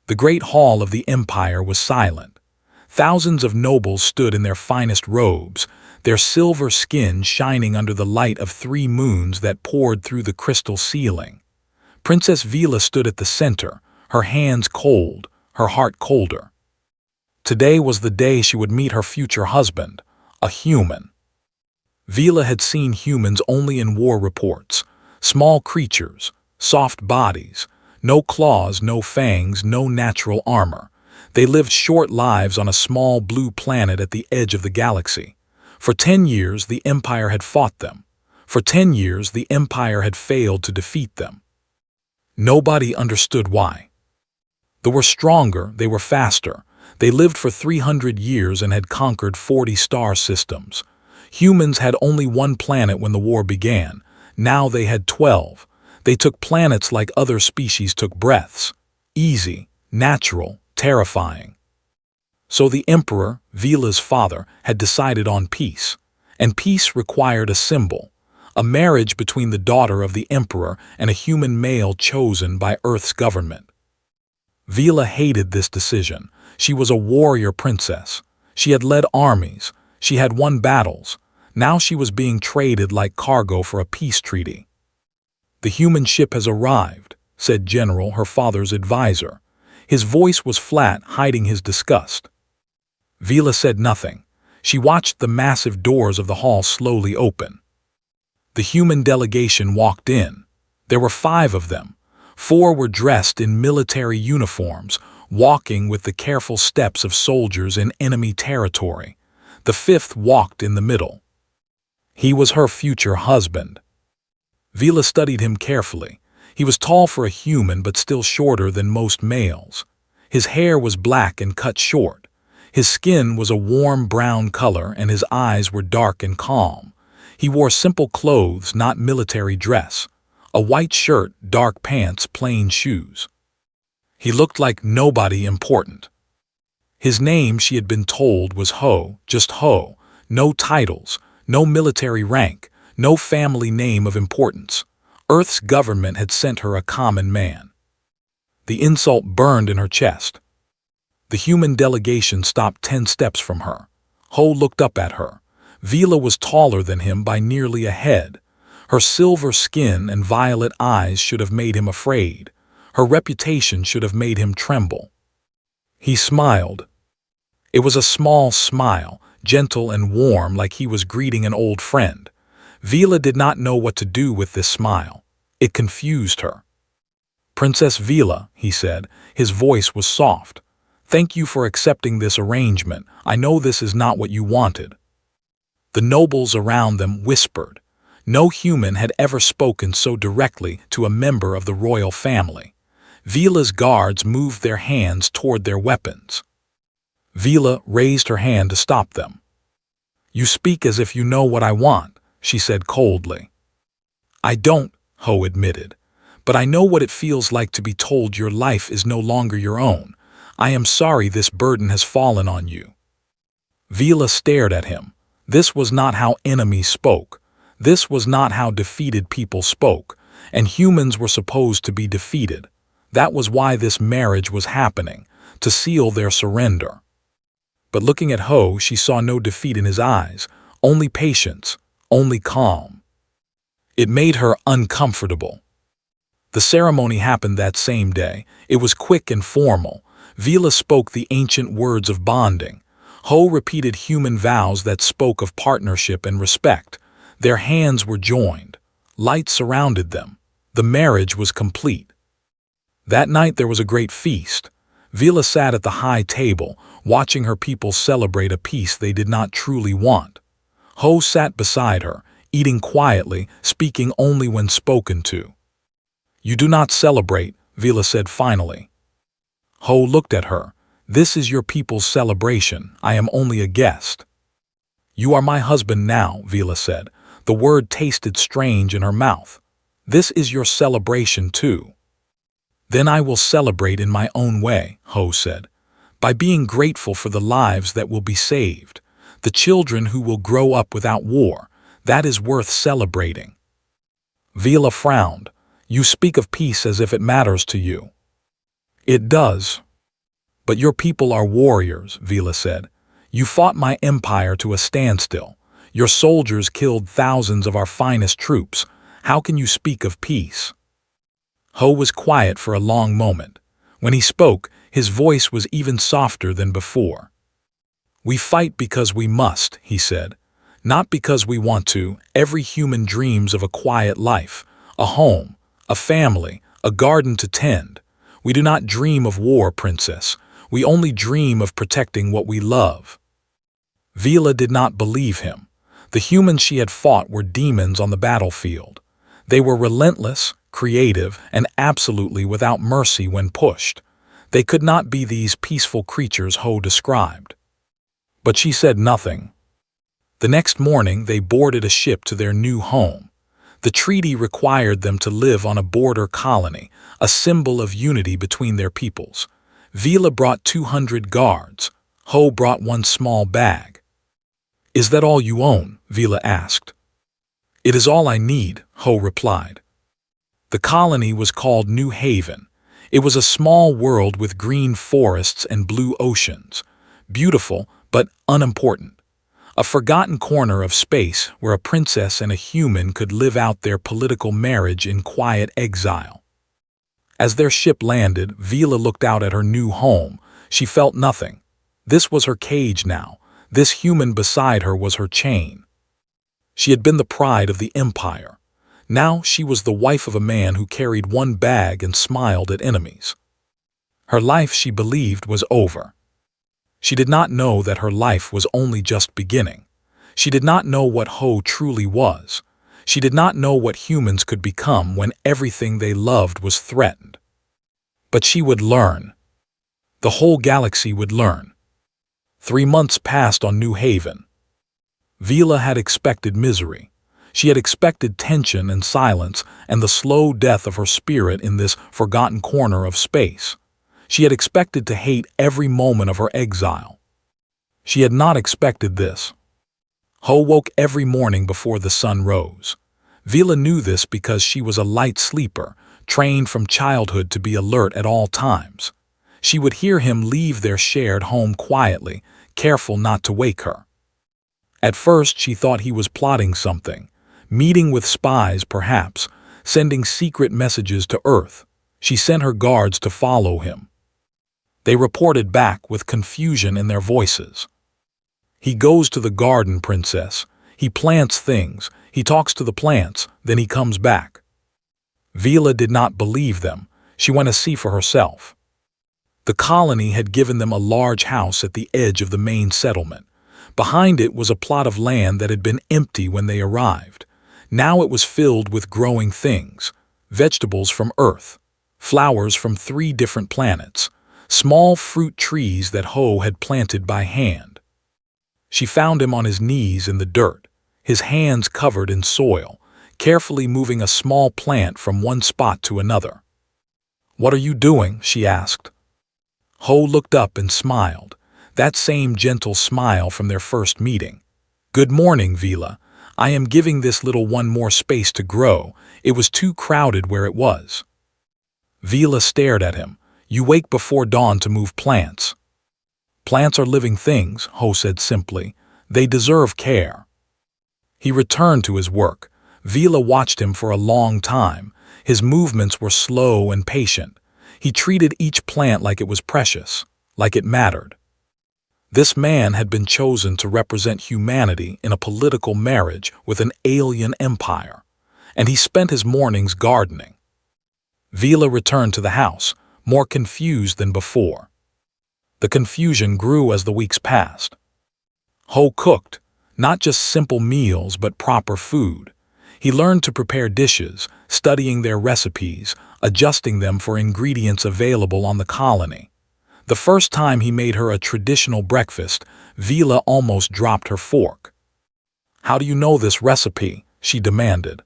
The great hall of the empire was silent. Thousands of nobles stood in their finest robes, their silver skin shining under the light of 3 moons that poured through the crystal ceiling. Princess Vila stood at the center, her hands cold, her heart colder. Today was the day she would meet her future husband, a human. Vila had seen humans only in war reports, small creatures, soft bodies, no claws, no fangs, no natural armor. They lived short lives on a small blue planet at the edge of the galaxy. For 10 years, the Empire had fought them. For 10 years, the Empire had failed to defeat them. Nobody understood why. They were stronger, they were faster. They lived for 300 years and had conquered 40 star systems. Humans had only 1 planet when the war began. Now they had 12. They took planets like other species took breaths. Easy, natural, terrifying. So the Emperor, Vila's father, had decided on peace. And peace required a symbol, a marriage between the daughter of the Emperor and a human male chosen by Earth's government. Vila hated this decision. She was a warrior princess. She had led armies. She had won battles. Now she was being traded like cargo for a peace treaty. "The human ship has arrived," said General, her father's advisor. His voice was flat, hiding his disgust. Vila said nothing. She watched the massive doors of the hall slowly open. The human delegation walked in. There were 5 of them. 4 were dressed in military uniforms, walking with the careful steps of soldiers in enemy territory. The 5th walked in the middle. He was her future husband. Vila studied him carefully. He was tall for a human but still shorter than most males. His hair was black and cut short. His skin was a warm brown color and his eyes were dark and calm. He wore simple clothes, not military dress. A white shirt, dark pants, plain shoes. He looked like nobody important. His name, she had been told, was Ho, just Ho. No titles, no military rank, no family name of importance. Earth's government had sent her a common man. The insult burned in her chest. The human delegation stopped 10 steps from her. Ho looked up at her. Vila was taller than him by nearly a head. Her silver skin and violet eyes should have made him afraid. Her reputation should have made him tremble. He smiled. It was a small smile, gentle and warm, like he was greeting an old friend. Vila did not know what to do with this smile. It confused her. "Princess Vila," he said. His voice was soft. "Thank you for accepting this arrangement. I know this is not what you wanted." The nobles around them whispered. No human had ever spoken so directly to a member of the royal family. Vila's guards moved their hands toward their weapons. Vila raised her hand to stop them. "You speak as if you know what I want," she said coldly. "I don't," Ho admitted, "but I know what it feels like to be told your life is no longer your own. I am sorry this burden has fallen on you." Vila stared at him. This was not how enemies spoke. This was not how defeated people spoke, and humans were supposed to be defeated. That was why this marriage was happening, to seal their surrender. But looking at Ho, she saw no defeat in his eyes, only patience, only calm. It made her uncomfortable. The ceremony happened that same day. It was quick and formal. Vila spoke the ancient words of bonding. Ho repeated human vows that spoke of partnership and respect. Their hands were joined. Light surrounded them. The marriage was complete. That night there was a great feast. Vila sat at the high table, watching her people celebrate a peace they did not truly want. Ho sat beside her, eating quietly, speaking only when spoken to. "You do not celebrate," Vila said finally. Ho looked at her. "This is your people's celebration. I am only a guest." "You are my husband now," Vila said. The word tasted strange in her mouth. "This is your celebration too." "Then I will celebrate in my own way," Ho said, "by being grateful for the lives that will be saved, the children who will grow up without war. That is worth celebrating." Vila frowned. "You speak of peace as if it matters to you." "It does. But your people are warriors, Vila said. You fought my empire to a standstill. Your soldiers killed thousands of our finest troops. How can you speak of peace? Ho was quiet for a long moment. When he spoke, his voice was even softer than before. We fight because we must, he said. Not because we want to. Every human dreams of a quiet life, a home, a family, a garden to tend. We do not dream of war, princess. We only dream of protecting what we love. Vila did not believe him. The humans she had fought were demons on the battlefield. They were relentless, creative, and absolutely without mercy when pushed. They could not be these peaceful creatures Ho described. But she said nothing. The next morning they boarded a ship to their new home. The treaty required them to live on a border colony, a symbol of unity between their peoples. Vila brought 200 guards. Ho brought one small bag. Is that all you own? Vila asked. It is all I need, Ho replied. The colony was called New Haven. It was a small world with green forests and blue oceans. Beautiful, but unimportant. A forgotten corner of space where a princess and a human could live out their political marriage in quiet exile. As their ship landed, Vila looked out at her new home. She felt nothing. This was her cage now. This human beside her was her chain. She had been the pride of the empire. Now she was the wife of a man who carried one bag and smiled at enemies. Her life, she believed, was over. She did not know that her life was only just beginning. She did not know what Ho truly was. She did not know what humans could become when everything they loved was threatened. But she would learn. The whole galaxy would learn. 3 months passed on New Haven. Vila had expected misery. She had expected tension and silence and the slow death of her spirit in this forgotten corner of space. She had expected to hate every moment of her exile. She had not expected this. Ho woke every morning before the sun rose. Vila knew this because she was a light sleeper, trained from childhood to be alert at all times. She would hear him leave their shared home quietly, careful not to wake her. At first she thought he was plotting something, meeting with spies perhaps, sending secret messages to Earth. She sent her guards to follow him. They reported back with confusion in their voices. He goes to the garden, princess. He plants things. He talks to the plants, then he comes back. Vila did not believe them. She went to see for herself. The colony had given them a large house at the edge of the main settlement. Behind it was a plot of land that had been empty when they arrived. Now it was filled with growing things, vegetables from Earth, flowers from 3 different planets, small fruit trees that Ho had planted by hand. She found him on his knees in the dirt, his hands covered in soil, carefully moving a small plant from one spot to another. "What are you doing?" she asked. Ho looked up and smiled, that same gentle smile from their first meeting. "Good morning, Vila. I am giving this little one more space to grow. It was too crowded where it was." Vila stared at him. "You wake before dawn to move plants." "Plants are living things," Ho said simply. "They deserve care." He returned to his work. Vila watched him for a long time. His movements were slow and patient. He treated each plant like it was precious, like it mattered. This man had been chosen to represent humanity in a political marriage with an alien empire, and he spent his mornings gardening. Vila returned to the house, more confused than before. The confusion grew as the weeks passed. Ho cooked, not just simple meals but proper food. He learned to prepare dishes, studying their recipes, adjusting them for ingredients available on the colony. The first time he made her a traditional breakfast, Vila almost dropped her fork. "How do you know this recipe?" she demanded.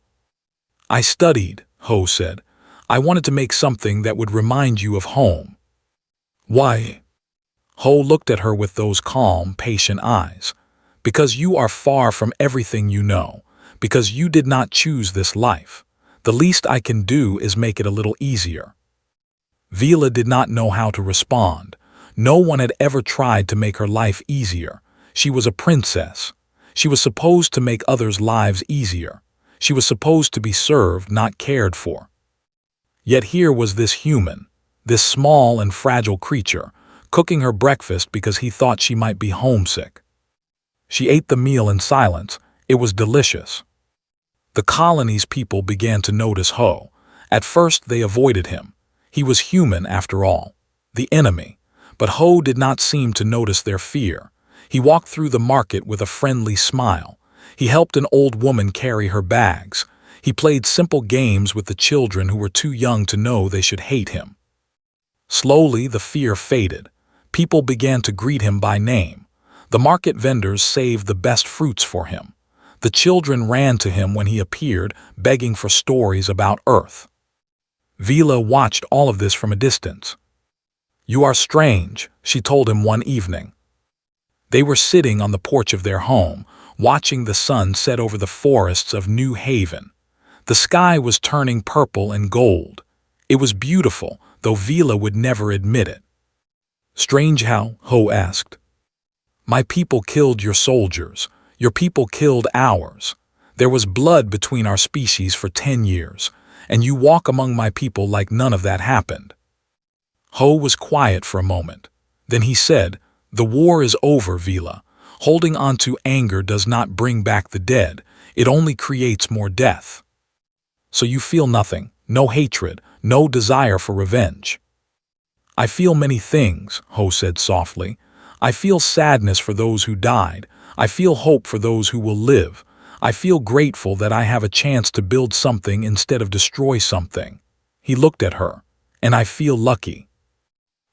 "I studied," Ho said. "I wanted to make something that would remind you of home." "Why?" Ho looked at her with those calm, patient eyes. "Because you are far from everything you know. Because you did not choose this life. The least I can do is make it a little easier." Vila did not know how to respond. No one had ever tried to make her life easier. She was a princess. She was supposed to make others' lives easier. She was supposed to be served, not cared for. Yet here was this human, this small and fragile creature, cooking her breakfast because he thought she might be homesick. She ate the meal in silence. It was delicious. The colony's people began to notice Ho. At first they avoided him. He was human after all, the enemy. But Ho did not seem to notice their fear. He walked through the market with a friendly smile. He helped an old woman carry her bags. He played simple games with the children who were too young to know they should hate him. Slowly the fear faded. People began to greet him by name. The market vendors saved the best fruits for him. The children ran to him when he appeared, begging for stories about Earth. Vila watched all of this from a distance. "You are strange," she told him one evening. They were sitting on the porch of their home, watching the sun set over the forests of New Haven. The sky was turning purple and gold. It was beautiful, though Vila would never admit it. "Strange how?" Ho asked. "My people killed your soldiers. Your people killed ours. There was blood between our species for 10 years, and you walk among my people like none of that happened." Ho was quiet for a moment. Then he said, "The war is over, Vila. Holding on to anger does not bring back the dead. It only creates more death." "So you feel nothing, no hatred, no desire for revenge?" "I feel many things," Ho said softly. "I feel sadness for those who died. I feel hope for those who will live. I feel grateful that I have a chance to build something instead of destroy something." He looked at her. "And I feel lucky.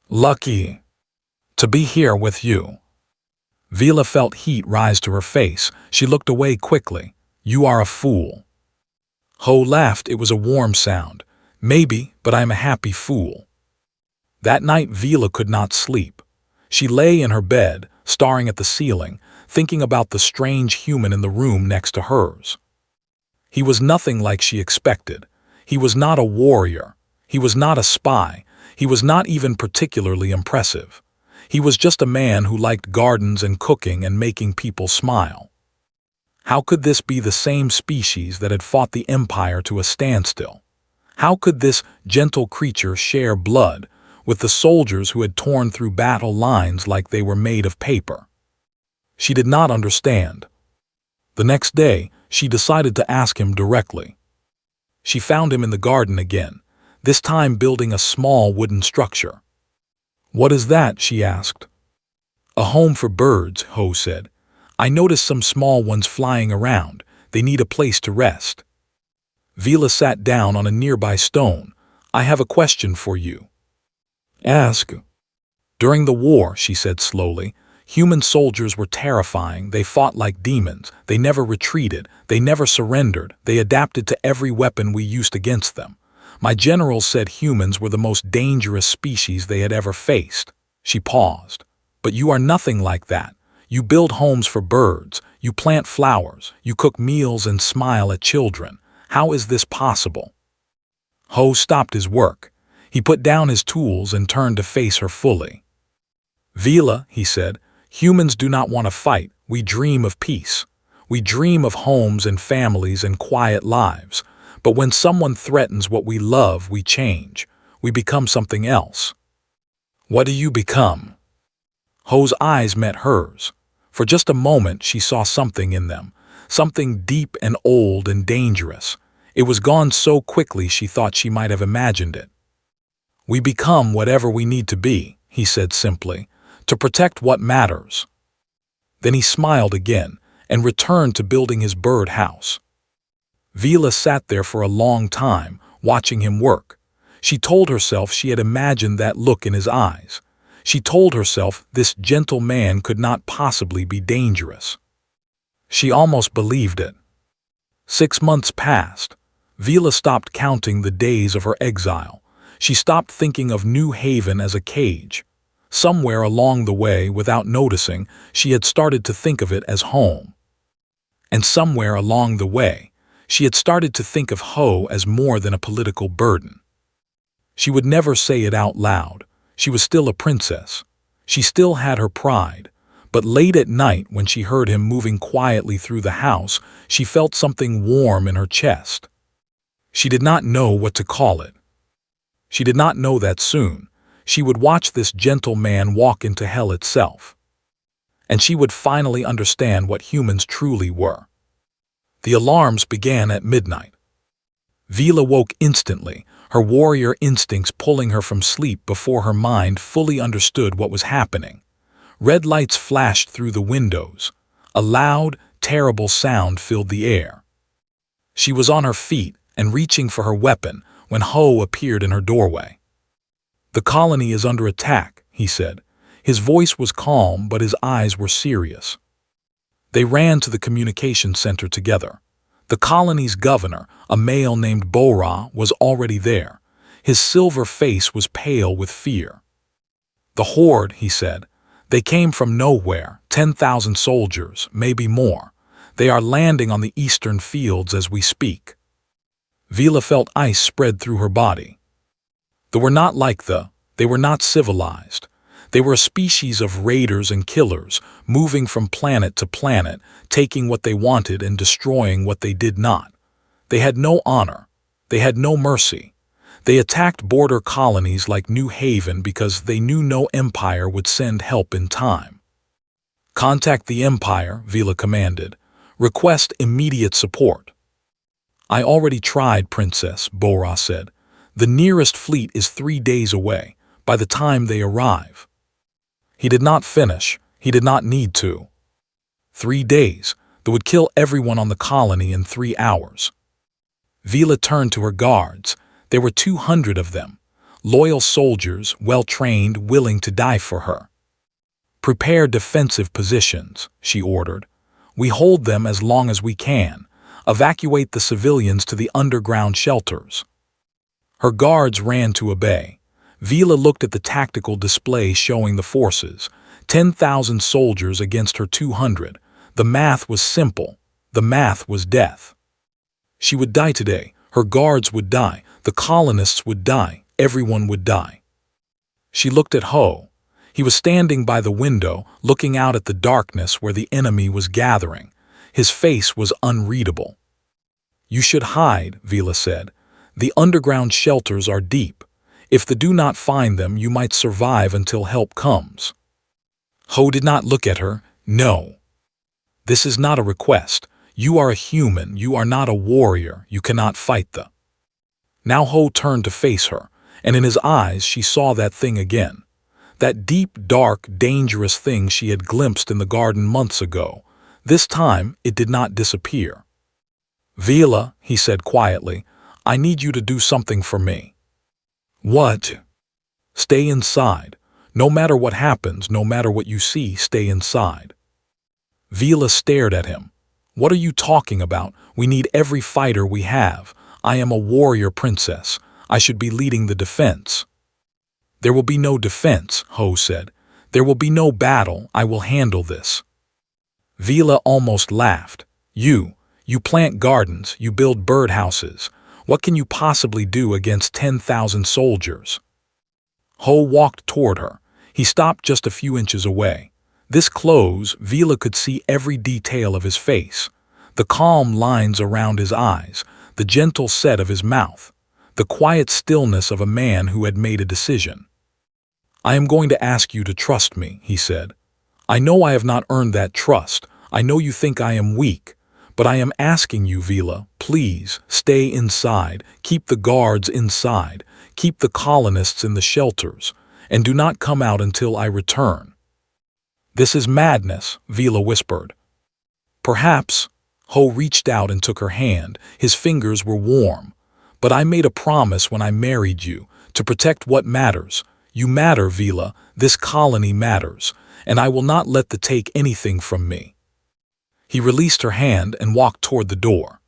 Lucky to be here with you." Vila felt heat rise to her face. She looked away quickly. "You are a fool." Ho laughed. It was a warm sound. "Maybe, but I am a happy fool." That night Vila could not sleep. She lay in her bed, staring at the ceiling, thinking about the strange human in the room next to hers. He was nothing like she expected. He was not a warrior. He was not a spy. He was not even particularly impressive. He was just a man who liked gardens and cooking and making people smile. How could this be the same species that had fought the Empire to a standstill? How could this gentle creature share blood with the soldiers who had torn through battle lines like they were made of paper? She did not understand. The next day, she decided to ask him directly. She found him in the garden again, this time building a small wooden structure. "What is that?" she asked. "A home for birds," Ho said. "I noticed some small ones flying around. They need a place to rest." Vila sat down on a nearby stone. "I have a question for you." "Ask." "During the war," she said slowly, "human soldiers were terrifying. They fought like demons. They never retreated. They never surrendered. They adapted to every weapon we used against them. My generals said humans were the most dangerous species they had ever faced." She paused. "But you are nothing like that. You build homes for birds. You plant flowers. You cook meals and smile at children. How is this possible?" Ho stopped his work. He put down his tools and turned to face her fully. "Vila," he said, "humans do not want to fight. We dream of peace. We dream of homes and families and quiet lives. But when someone threatens what we love, we change. We become something else." "What do you become?" Ho's eyes met hers. For just a moment she saw something in them, something deep and old and dangerous. It was gone so quickly she thought she might have imagined it. "We become whatever we need to be," he said simply, "to protect what matters." Then he smiled again and returned to building his bird house. Vila sat there for a long time, watching him work. She told herself she had imagined that look in his eyes. She told herself this gentle man could not possibly be dangerous. She almost believed it. 6 months passed. Vila stopped counting the days of her exile. She stopped thinking of New Haven as a cage. Somewhere along the way, without noticing, she had started to think of it as home. And somewhere along the way, she had started to think of Ho as more than a political burden. She would never say it out loud. She was still a princess. She still had her pride, but late at night when she heard him moving quietly through the house, she felt something warm in her chest. She did not know what to call it. She did not know that soon she would watch this gentle man walk into hell itself. And she would finally understand what humans truly were. The alarms began at midnight. Vila woke instantly, her warrior instincts pulling her from sleep before her mind fully understood what was happening. Red lights flashed through the windows. A loud, terrible sound filled the air. She was on her feet and reaching for her weapon when Ho appeared in her doorway. "The colony is under attack," he said. His voice was calm, but his eyes were serious. They ran to the communication center together. The colony's governor, a male named Bora, was already there. His silver face was pale with fear. "The Horde," he said. "They came from nowhere, 10,000 soldiers, maybe more. They are landing on the eastern fields as we speak." Vila felt ice spread through her body. They were not they were not civilized. They were a species of raiders and killers, moving from planet to planet, taking what they wanted and destroying what they did not. They had no honor. They had no mercy. They attacked border colonies like New Haven because they knew no empire would send help in time. "Contact the Empire," Vila commanded. "Request immediate support." "I already tried, Princess," Bora said. "The nearest fleet is 3 days away, by the time they arrive." He did not finish. He did not need to. 3 days. That would kill everyone on the colony in 3 hours. Vila turned to her guards. There were 200 of them. Loyal soldiers, well-trained, willing to die for her. "Prepare defensive positions," she ordered. "We hold them as long as we can. Evacuate the civilians to the underground shelters." Her guards ran to obey. Vila looked at the tactical display showing the forces. 10,000 soldiers against her 200. The math was simple. The math was death. She would die today. Her guards would die. The colonists would die. Everyone would die. She looked at Ho. He was standing by the window, looking out at the darkness where the enemy was gathering. His face was unreadable. "You should hide," Vila said. "The underground shelters are deep. If they do not find them, you might survive until help comes." Ho did not look at her. "No. This is not a request. You are a human. You are not a warrior. You cannot fight the." Now Ho turned to face her, and in his eyes she saw that thing again. That deep, dark, dangerous thing she had glimpsed in the garden months ago. This time it did not disappear. "Vila," he said quietly, "I need you to do something for me." "What?" "Stay inside. No matter what happens, no matter what you see, stay inside." Vila stared at him. "What are you talking about? We need every fighter we have. I am a warrior princess. I should be leading the defense." "There will be no defense," Ho said. "There will be no battle. I will handle this." Vila almost laughed. You plant gardens, you build birdhouses. What can you possibly do against 10,000 soldiers?" Ho walked toward her. He stopped just a few inches away. This close, Vila could see every detail of his face. The calm lines around his eyes, the gentle set of his mouth, the quiet stillness of a man who had made a decision. "I am going to ask you to trust me," he said. "I know I have not earned that trust. I know you think I am weak. But I am asking you, Vila, please, stay inside, keep the guards inside, keep the colonists in the shelters, and do not come out until I return." "This is madness," Vila whispered. "Perhaps." Ho reached out and took her hand. His fingers were warm. "But I made a promise when I married you, to protect what matters. You matter, Vila, this colony matters, and I will not let them take anything from me." He released her hand and walked toward the door.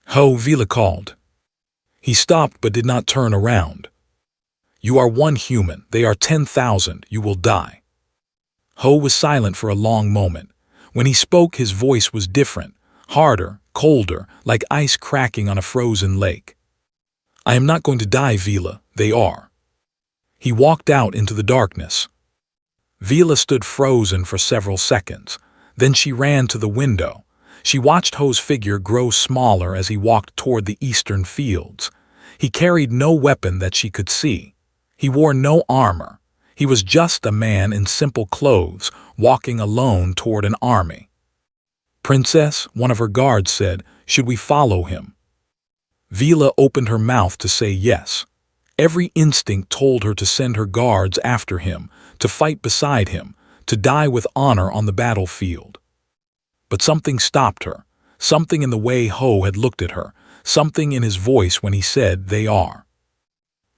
"Ho," Vila called. He stopped but did not turn around. "You are one human. They are 10,000. You will die." Ho was silent for a long moment. When he spoke, his voice was different, harder, colder, like ice cracking on a frozen lake. "I am not going to die, Vila. They are." He walked out into the darkness. Vila stood frozen for several seconds. Then she ran to the window. She watched Ho's figure grow smaller as he walked toward the eastern fields. He carried no weapon that she could see. He wore no armor. He was just a man in simple clothes, walking alone toward an army. "Princess," one of her guards said, "should we follow him?" Vila opened her mouth to say yes. Every instinct told her to send her guards after him, to fight beside him, to die with honor on the battlefield. But something stopped her, something in the way Ho had looked at her, something in his voice when he said, "They are."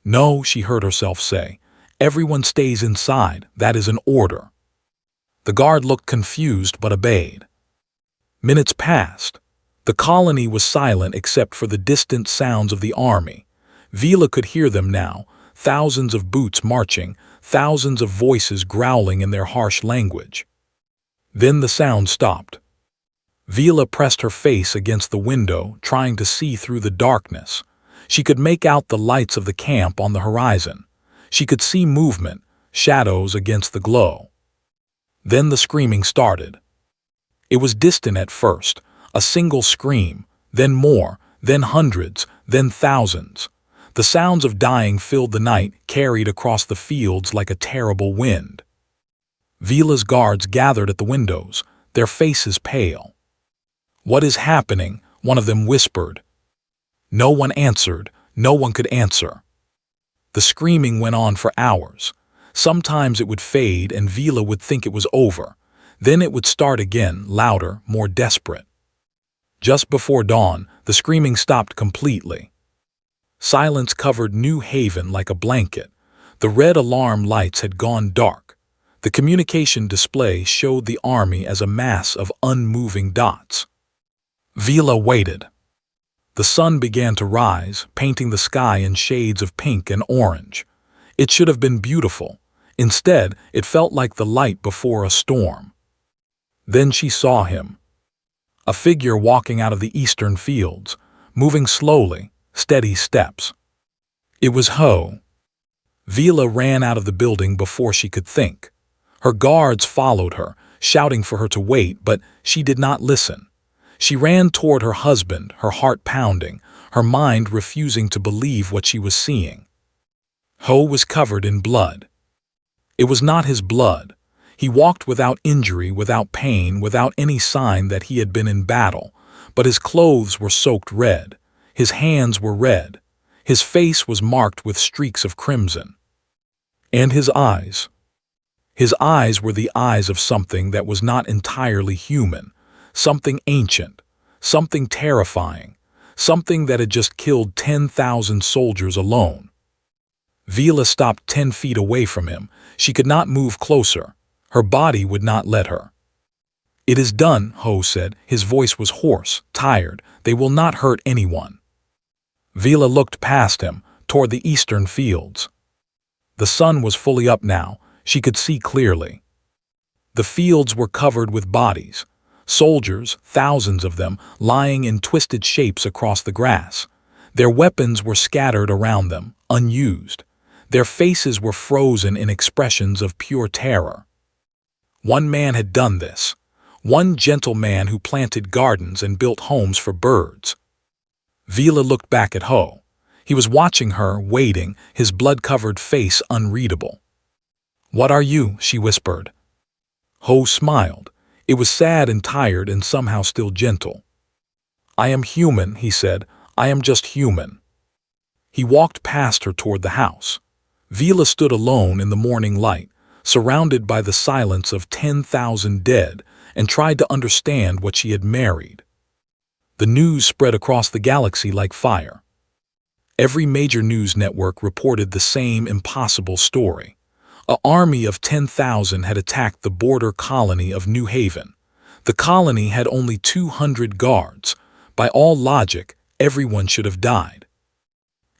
"No," she heard herself say. "Everyone stays inside. That is an order." The guard looked confused but obeyed. Minutes passed. The colony was silent except for the distant sounds of the army. Vila could hear them now, thousands of boots marching, thousands of voices growling in their harsh language. Then the sound stopped. Vila pressed her face against the window, trying to see through the darkness. She could make out the lights of the camp on the horizon. She could see movement, shadows against the glow. Then the screaming started. It was distant at first, a single scream, then more, then hundreds, then thousands. The sounds of dying filled the night, carried across the fields like a terrible wind. Vila's guards gathered at the windows, their faces pale. "What is happening?" one of them whispered. No one answered, no one could answer. The screaming went on for hours. Sometimes it would fade and Vila would think it was over. Then it would start again, louder, more desperate. Just before dawn, the screaming stopped completely. Silence covered New Haven like a blanket. The red alarm lights had gone dark. The communication display showed the army as a mass of unmoving dots. Vila waited. The sun began to rise, painting the sky in shades of pink and orange. It should have been beautiful. Instead, it felt like the light before a storm. Then she saw him. A figure walking out of the eastern fields, moving slowly, steady steps. It was Ho. Vila ran out of the building before she could think. Her guards followed her, shouting for her to wait, but she did not listen. She ran toward her husband, her heart pounding, her mind refusing to believe what she was seeing. Ho was covered in blood. It was not his blood. He walked without injury, without pain, without any sign that he had been in battle, but his clothes were soaked red. His hands were red. His face was marked with streaks of crimson. And his eyes. His eyes were the eyes of something that was not entirely human, something ancient, something terrifying, something that had just killed 10,000 soldiers alone. Vila stopped 10 feet away from him. She could not move closer. Her body would not let her. "It is done," Ho said. His voice was hoarse, tired. "They will not hurt anyone." Vila looked past him, toward the eastern fields. The sun was fully up now. She could see clearly. The fields were covered with bodies. Soldiers, thousands of them, lying in twisted shapes across the grass. Their weapons were scattered around them, unused. Their faces were frozen in expressions of pure terror. One man had done this. One gentle man who planted gardens and built homes for birds. Vila looked back at Ho. He was watching her, waiting, his blood-covered face unreadable. "What are you?" she whispered. Ho smiled. It was sad and tired and somehow still gentle. "I am human," he said. "I am just human." He walked past her toward the house. Vila stood alone in the morning light, surrounded by the silence of 10,000 dead, and tried to understand what she had married. The news spread across the galaxy like fire. Every major news network reported the same impossible story. An army of 10,000 had attacked the border colony of New Haven. The colony had only 200 guards. By all logic, everyone should have died.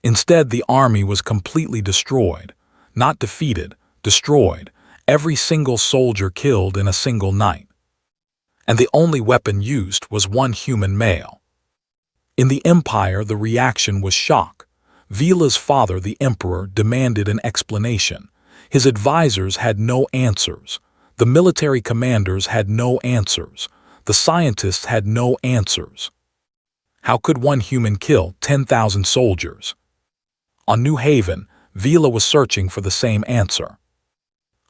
Instead, the army was completely destroyed. Not defeated, destroyed. Every single soldier killed in a single night. And the only weapon used was one human male. In the Empire, the reaction was shock. Vila's father, the Emperor, demanded an explanation. His advisors had no answers. The military commanders had no answers. The scientists had no answers. How could one human kill 10,000 soldiers? On New Haven, Vila was searching for the same answer.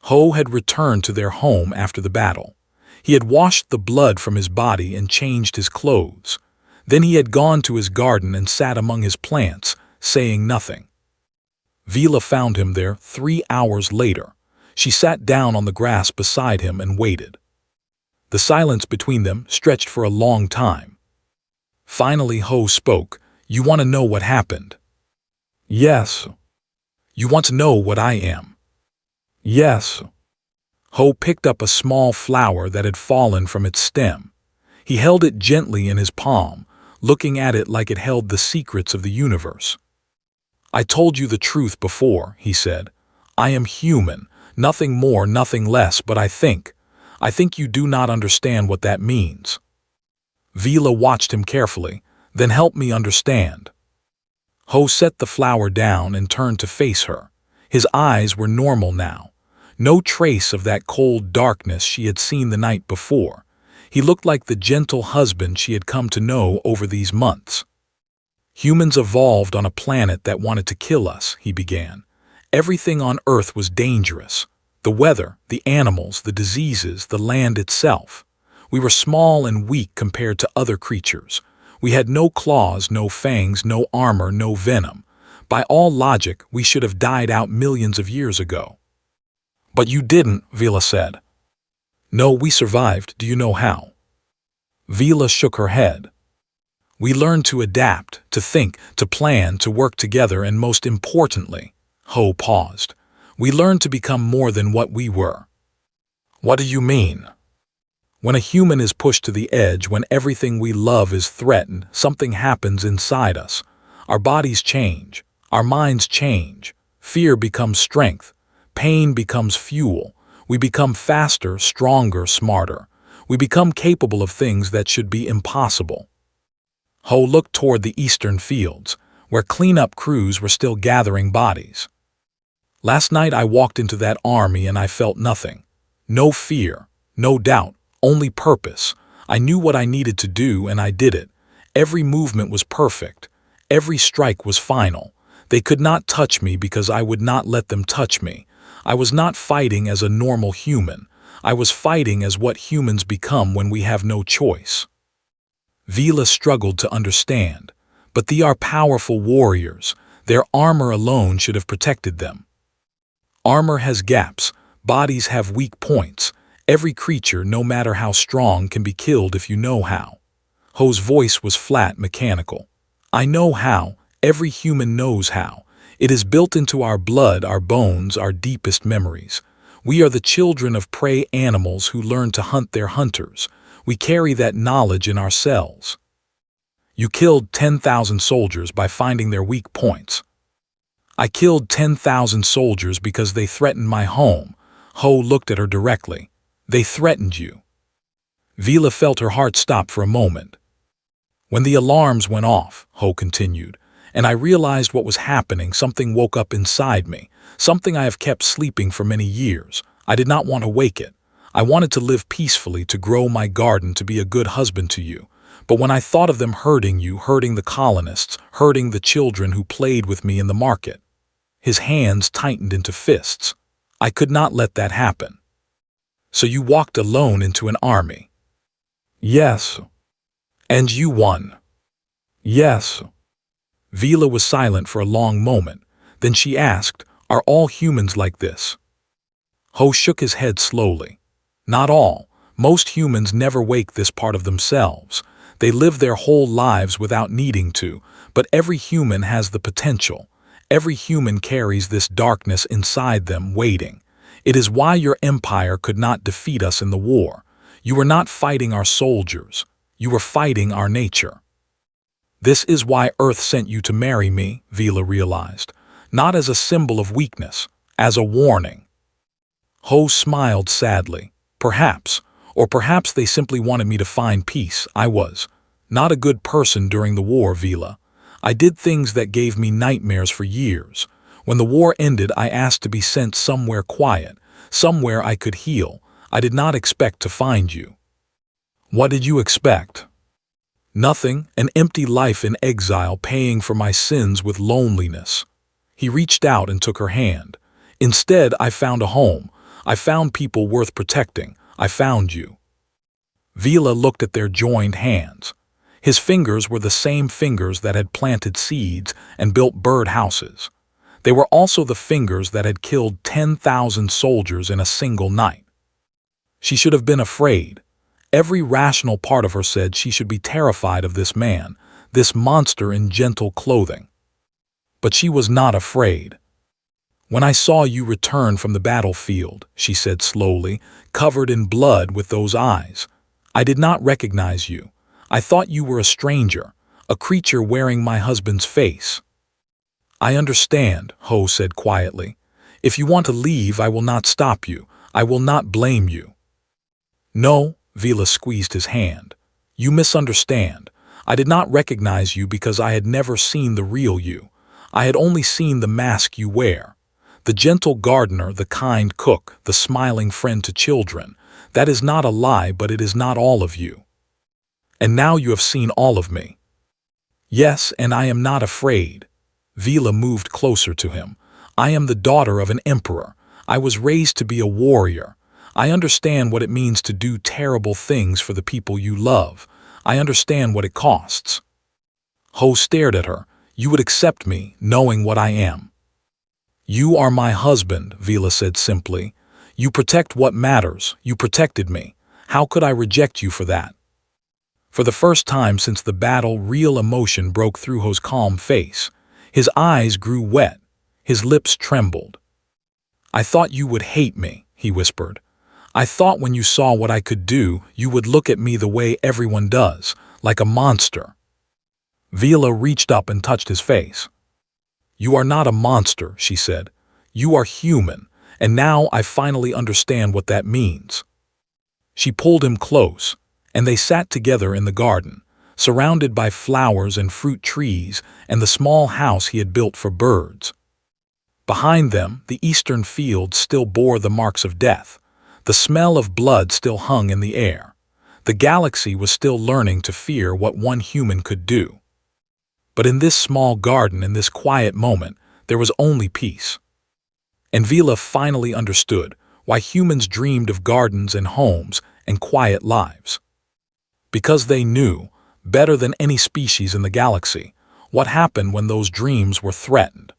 Ho had returned to their home after the battle. He had washed the blood from his body and changed his clothes. Then he had gone to his garden and sat among his plants, saying nothing. Vila found him there 3 hours later. She sat down on the grass beside him and waited. The silence between them stretched for a long time. Finally Ho spoke. "You want to know what happened?" "Yes." "You want to know what I am?" "Yes." Ho picked up a small flower that had fallen from its stem. He held it gently in his palm, looking at it like it held the secrets of the universe. "I told you the truth before," he said. "I am human, nothing more, nothing less, but I think you do not understand what that means." Vila watched him carefully. "Then help me understand." Ho set the flower down and turned to face her. His eyes were normal now. No trace of that cold darkness she had seen the night before. He looked like the gentle husband she had come to know over these months. "Humans evolved on a planet that wanted to kill us," he began. "Everything on Earth was dangerous. The weather, the animals, the diseases, the land itself. We were small and weak compared to other creatures. We had no claws, no fangs, no armor, no venom. By all logic, we should have died out millions of years ago." "But you didn't," Vila said. "No, we survived. Do you know how?" Vila shook her head. "We learned to adapt, to think, to plan, to work together, and most importantly," Ho paused, "we learned to become more than what we were." "What do you mean?" "When a human is pushed to the edge, when everything we love is threatened, something happens inside us. Our bodies change. Our minds change. Fear becomes strength. Pain becomes fuel. We become faster, stronger, smarter. We become capable of things that should be impossible." Ho looked toward the eastern fields, where cleanup crews were still gathering bodies. "Last night I walked into that army and I felt nothing. No fear, no doubt, only purpose. I knew what I needed to do and I did it. Every movement was perfect. Every strike was final. They could not touch me because I would not let them touch me. I was not fighting as a normal human. I was fighting as what humans become when we have no choice." Vila struggled to understand. "But they are powerful warriors. Their armor alone should have protected them." "Armor has gaps. Bodies have weak points. Every creature, no matter how strong, can be killed if you know how." Ho's voice was flat, mechanical. "I know how. Every human knows how. It is built into our blood, our bones, our deepest memories. We are the children of prey animals who learn to hunt their hunters. We carry that knowledge in our cells." "You killed 10,000 soldiers by finding their weak points." "I killed 10,000 soldiers because they threatened my home." Ho looked at her directly. "They threatened you." Vila felt her heart stop for a moment. "When the alarms went off," Ho continued, "and I realized what was happening, something woke up inside me, something I have kept sleeping for many years. I did not want to wake it. I wanted to live peacefully, to grow my garden, to be a good husband to you. But when I thought of them hurting you, hurting the colonists, hurting the children who played with me in the market," his hands tightened into fists, "I could not let that happen." "So you walked alone into an army?" "Yes." "And you won?" "Yes." Vila was silent for a long moment. Then she asked, "Are all humans like this?" Ho shook his head slowly. "Not all. Most humans never wake this part of themselves. They live their whole lives without needing to, but every human has the potential. Every human carries this darkness inside them, waiting. It is why your empire could not defeat us in the war. You were not fighting our soldiers. You were fighting our nature." "This is why Earth sent you to marry me," Vila realized. "Not as a symbol of weakness, as a warning." Ho smiled sadly. "Perhaps. Or perhaps they simply wanted me to find peace. I was not a good person during the war, Vila. I did things that gave me nightmares for years. When the war ended, I asked to be sent somewhere quiet, somewhere I could heal. I did not expect to find you." "What did you expect?" "Nothing, an empty life in exile, paying for my sins with loneliness." He reached out and took her hand. "Instead, I found a home. I found people worth protecting. I found you." Vila looked at their joined hands. His fingers were the same fingers that had planted seeds and built bird houses. They were also the fingers that had killed 10,000 soldiers in a single night. She should have been afraid. Every rational part of her said she should be terrified of this man, this monster in gentle clothing. But she was not afraid. "When I saw you return from the battlefield," she said slowly, "covered in blood with those eyes, I did not recognize you. I thought you were a stranger, a creature wearing my husband's face." "I understand," Ho said quietly. "If you want to leave, I will not stop you. I will not blame you." "No," Vila squeezed his hand. "You misunderstand. I did not recognize you because I had never seen the real you. I had only seen the mask you wear. The gentle gardener, the kind cook, the smiling friend to children. That is not a lie, but it is not all of you. And now you have seen all of me." "Yes, and I am not afraid." Vila moved closer to him. "I am the daughter of an emperor. I was raised to be a warrior. I understand what it means to do terrible things for the people you love. I understand what it costs." Ho stared at her. "You would accept me, knowing what I am." "You are my husband," Vila said simply. "You protect what matters. You protected me. How could I reject you for that?" For the first time since the battle, real emotion broke through Ho's calm face. His eyes grew wet. His lips trembled. "I thought you would hate me," he whispered. "I thought when you saw what I could do, you would look at me the way everyone does, like a monster." Vila reached up and touched his face. "You are not a monster," she said. "You are human, and now I finally understand what that means." She pulled him close, and they sat together in the garden, surrounded by flowers and fruit trees and the small house he had built for birds. Behind them, the eastern fields still bore the marks of death. The smell of blood still hung in the air. The galaxy was still learning to fear what one human could do. But in this small garden, in this quiet moment, there was only peace. And Vila finally understood why humans dreamed of gardens and homes and quiet lives. Because they knew, better than any species in the galaxy, what happened when those dreams were threatened.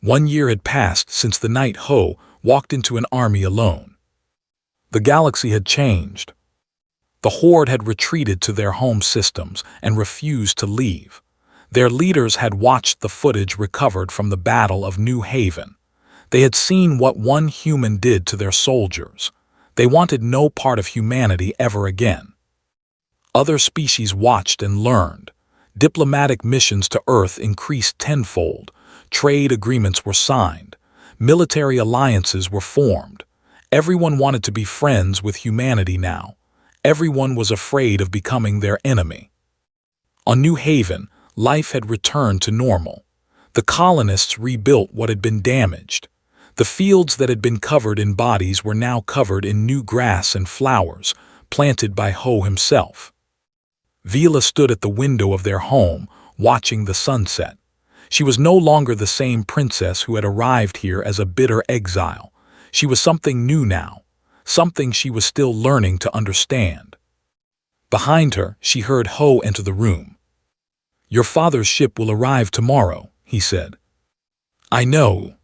1 year had passed since the night Ho walked into an army alone. The galaxy had changed. The Horde had retreated to their home systems and refused to leave. Their leaders had watched the footage recovered from the Battle of New Haven. They had seen what one human did to their soldiers. They wanted no part of humanity ever again. Other species watched and learned. Diplomatic missions to Earth increased tenfold. Trade agreements were signed. Military alliances were formed. Everyone wanted to be friends with humanity now. Everyone was afraid of becoming their enemy. On New Haven, life had returned to normal. The colonists rebuilt what had been damaged. The fields that had been covered in bodies were now covered in new grass and flowers, planted by Ho himself. Vila stood at the window of their home, watching the sunset. She was no longer the same princess who had arrived here as a bitter exile. She was something new now, something she was still learning to understand. Behind her, she heard Ho enter the room. "Your father's ship will arrive tomorrow," he said. "I know."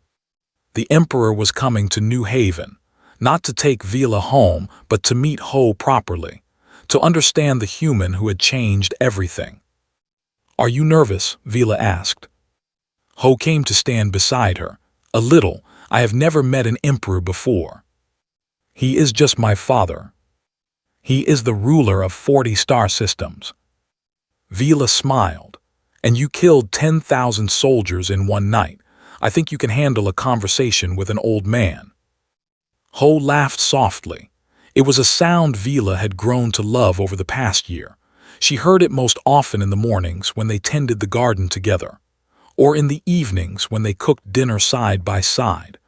The Emperor was coming to New Haven, not to take Vila home, but to meet Ho properly, to understand the human who had changed everything. "Are you nervous?" Vila asked. Ho came to stand beside her. "A little. I have never met an emperor before. He is just my father. He is the ruler of 40 star systems." Vila smiled. "And you killed 10,000 soldiers in one night. I think you can handle a conversation with an old man." Ho laughed softly. It was a sound Vila had grown to love over the past year. She heard it most often in the mornings when they tended the garden together. or in the evenings when they cooked dinner side by side,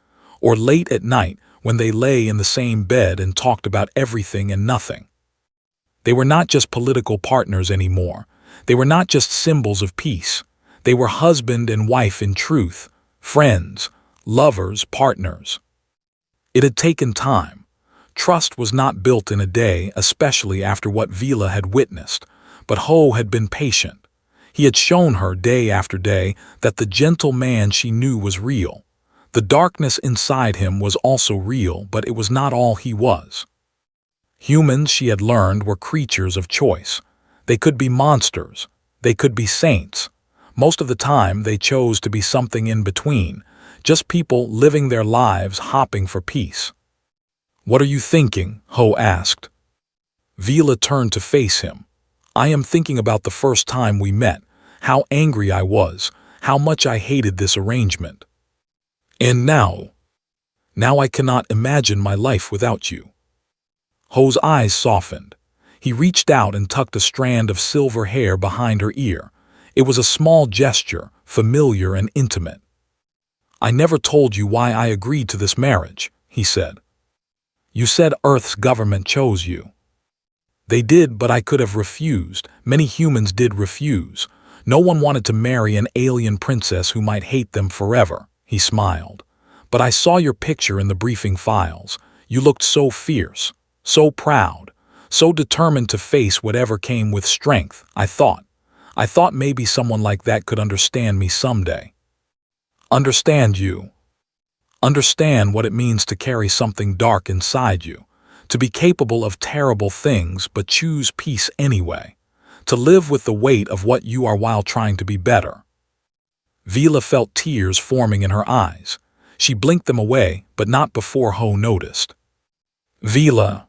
or late at night when they lay in the same bed and talked about everything and nothing. They were not just political partners anymore. They were not just symbols of peace. They were husband and wife in truth, friends, lovers, partners. It had taken time. Trust was not built in a day, especially after what Vila had witnessed, but Ho had been patient. He had shown her day after day that the gentle man she knew was real. The darkness inside him was also real, but it was not all he was. Humans, she had learned, were creatures of choice. They could be monsters. They could be saints. Most of the time, they chose to be something in between, just people living their lives hopping for peace. "What are you thinking?" Ho asked. Vila turned to face him. "I am thinking about the first time we met, how angry I was, how much I hated this arrangement. And now I cannot imagine my life without you." Ho's eyes softened. He reached out and tucked a strand of silver hair behind her ear. It was a small gesture, familiar and intimate. "I never told you why I agreed to this marriage," he said. "You said Earth's government chose you." "They did, but I could have refused. Many humans did refuse. No one wanted to marry an alien princess who might hate them forever," he smiled. "But I saw your picture in the briefing files. You looked so fierce, so proud, so determined to face whatever came with strength. I thought maybe someone like that could understand me someday." "Understand you?" "Understand what it means to carry something dark inside you, to be capable of terrible things but choose peace anyway, to live with the weight of what you are while trying to be better." Vila felt tears forming in her eyes. She blinked them away, but not before Ho noticed. "Vila,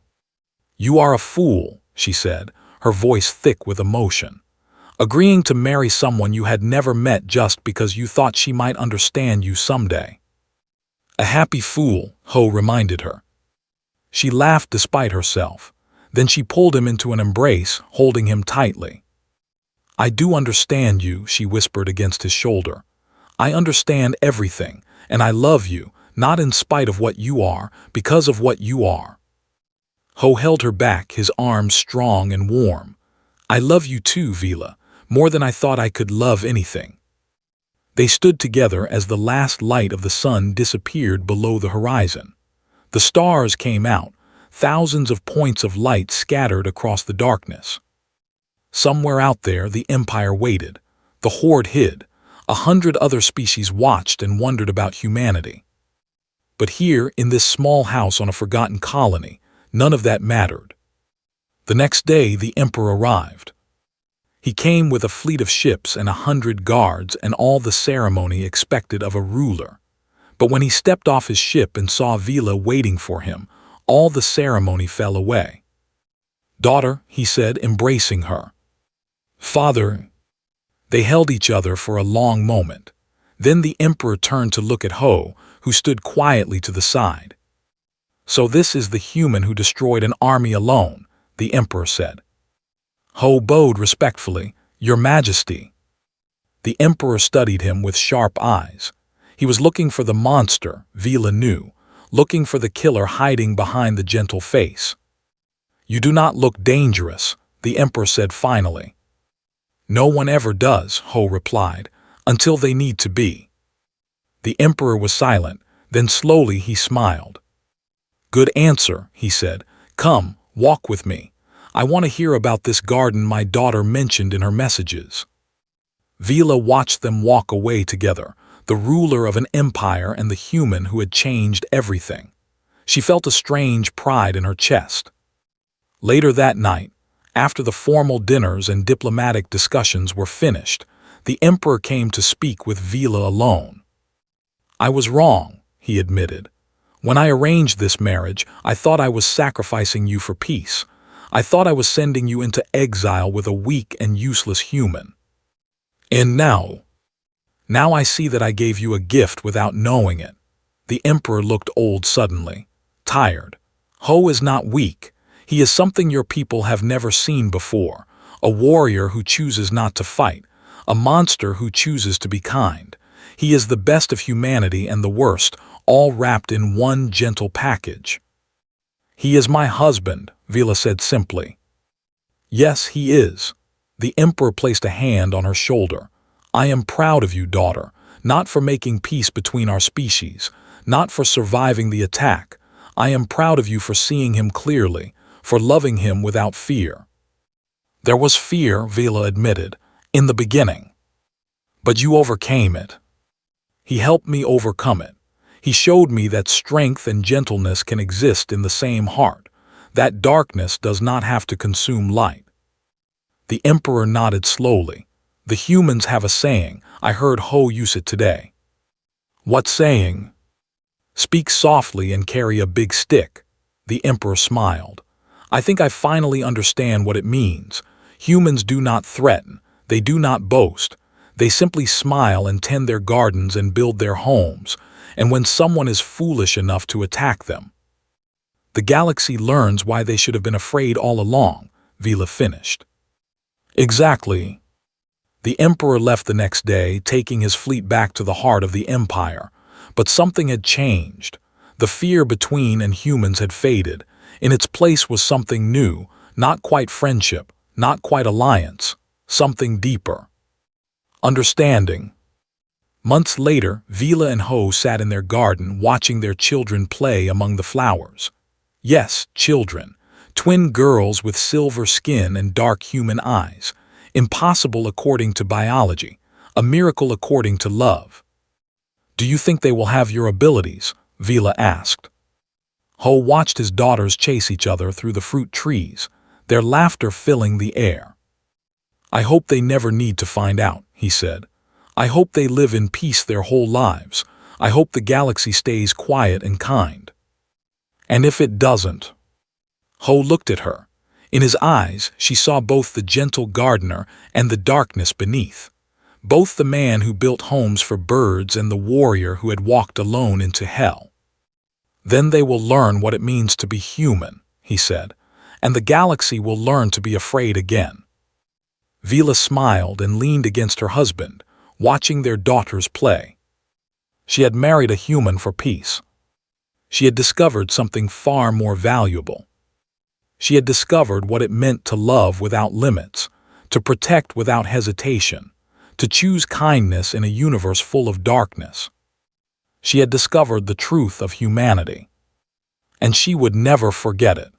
you are a fool," she said, her voice thick with emotion. "Agreeing to marry someone you had never met just because you thought she might understand you someday." "A happy fool," Ho reminded her. She laughed despite herself. Then she pulled him into an embrace, holding him tightly. "I do understand you," she whispered against his shoulder. "I understand everything, and I love you, not in spite of what you are, because of what you are." Ho held her back, his arms strong and warm. "I love you too, Vila, more than I thought I could love anything." They stood together as the last light of the sun disappeared below the horizon. The stars came out, thousands of points of light scattered across the darkness. Somewhere out there the Empire waited. The Horde hid. 100 other species watched and wondered about humanity. But here, in this small house on a forgotten colony, none of that mattered. The next day the Emperor arrived. He came with a fleet of ships and 100 guards and all the ceremony expected of a ruler. But when he stepped off his ship and saw Vila waiting for him, all the ceremony fell away. "Daughter," he said, embracing her. "Father." They held each other for a long moment. Then the Emperor turned to look at Ho, who stood quietly to the side. "So this is the human who destroyed an army alone," the Emperor said. Ho bowed respectfully. "Your Majesty." The Emperor studied him with sharp eyes. He was looking for the monster, Vila knew, looking for the killer hiding behind the gentle face. "You do not look dangerous," the Emperor said finally. "No one ever does," Ho replied, "until they need to be." The Emperor was silent, then slowly he smiled. "Good answer," he said. "Come, walk with me. I want to hear about this garden my daughter mentioned in her messages." Vila watched them walk away together, the ruler of an empire and the human who had changed everything. She felt a strange pride in her chest. Later that night, after the formal dinners and diplomatic discussions were finished, the Emperor came to speak with Vila alone. "I was wrong," he admitted. "When I arranged this marriage, I thought I was sacrificing you for peace. I thought I was sending you into exile with a weak and useless human. And now I see that I gave you a gift without knowing it." The Emperor looked old suddenly, tired. "Ho is not weak. He is something your people have never seen before, a warrior who chooses not to fight, a monster who chooses to be kind. He is the best of humanity and the worst, all wrapped in one gentle package. He is my husband, Vila said simply. Yes, he is. The Emperor placed a hand on her shoulder. I am proud of you, daughter, not for making peace between our species, not for surviving the attack. I am proud of you for seeing him clearly, for loving him without fear. There was fear, Vila admitted, in the beginning. But you overcame it. He helped me overcome it. He showed me that strength and gentleness can exist in the same heart, that darkness does not have to consume light. The Emperor nodded slowly. The humans have a saying. I heard Ho use it today. What saying? Speak softly and carry a big stick. The Emperor smiled. I think I finally understand what it means. Humans do not threaten. They do not boast. They simply smile and tend their gardens and build their homes, and when someone is foolish enough to attack them, the galaxy learns why they should have been afraid all along, Vila finished. Exactly. The Emperor left the next day, taking his fleet back to the heart of the Empire. But something had changed. The fear between and humans had faded. In its place was something new, not quite friendship, not quite alliance, something deeper. Understanding. Months later, Vila and Ho sat in their garden watching their children play among the flowers. Yes, children. Twin girls with silver skin and dark human eyes. Impossible according to biology, a miracle according to love. Do you think they will have your abilities? Vila asked. Ho watched his daughters chase each other through the fruit trees, their laughter filling the air. I hope they never need to find out, he said. I hope they live in peace their whole lives. I hope the galaxy stays quiet and kind. And if it doesn't? Ho looked at her. In his eyes, she saw both the gentle gardener and the darkness beneath. Both the man who built homes for birds and the warrior who had walked alone into hell. Then they will learn what it means to be human, he said, and the galaxy will learn to be afraid again. Vila smiled and leaned against her husband, watching their daughters play. She had married a human for peace. She had discovered something far more valuable. She had discovered what it meant to love without limits, to protect without hesitation, to choose kindness in a universe full of darkness. She had discovered the truth of humanity, and she would never forget it.